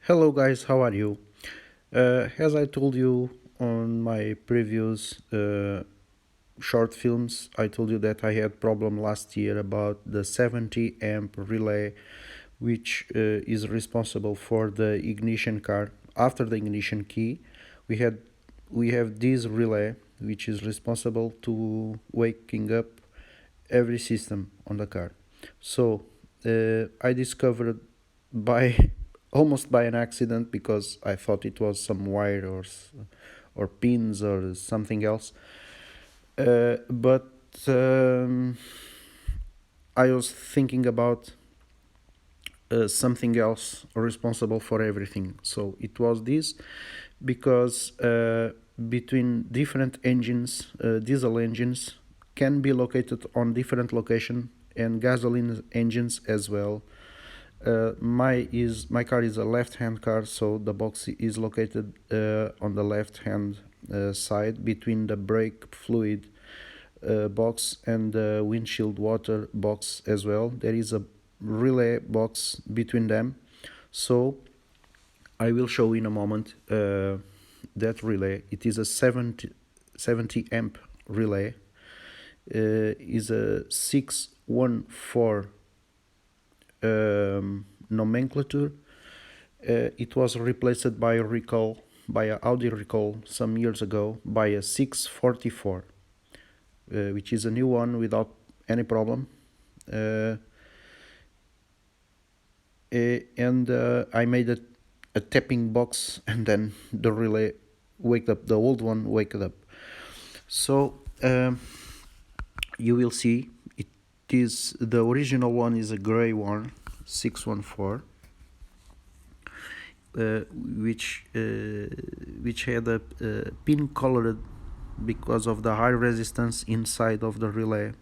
Hello guys, how are you? As I told you on my previous short films, I told you that I had problem last year about the 70 amp relay, which is responsible for the ignition car. After the ignition key, we had we have this relay which is responsible to waking up every system on the car. So I discovered by almost by an accident because I thought it was some wire or pins or something else. But I was thinking about something else responsible for everything. So it was this because between different engines, diesel engines can be located on different location and gasoline engines as well. My car is a left-hand car, so the box is located on the left-hand side between the brake fluid box and the windshield water box as well. There is a relay box between them, so I will show in a moment that relay. It is a 70 amp relay. Is a 614 nomenclature. It was replaced by a recall, by an Audi recall some years ago by a 644, which is a new one without any problem. Uh, and I made a tapping box, and then the relay waked up. The old one waked up. So you will see it is the original one is a gray one, 614. Which had a pin colored because of the high resistance inside of the relay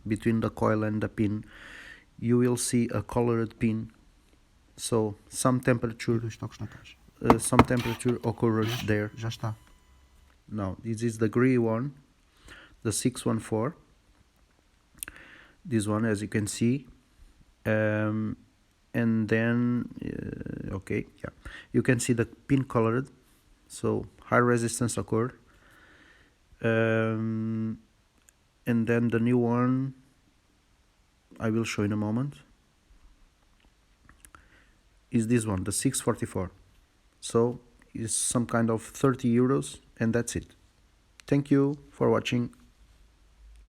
between the coil and the pin. You will see a colored pin, so some temperature occurred there. Já está. Now this is the gray one, the 614. This one, as you can see. And then okay, yeah, you can see the pin colored, so high resistance occurred. And then the new one I will show in a moment is this one, the 644. So it's some kind of 30 euros, and that's it. Thank you for watching.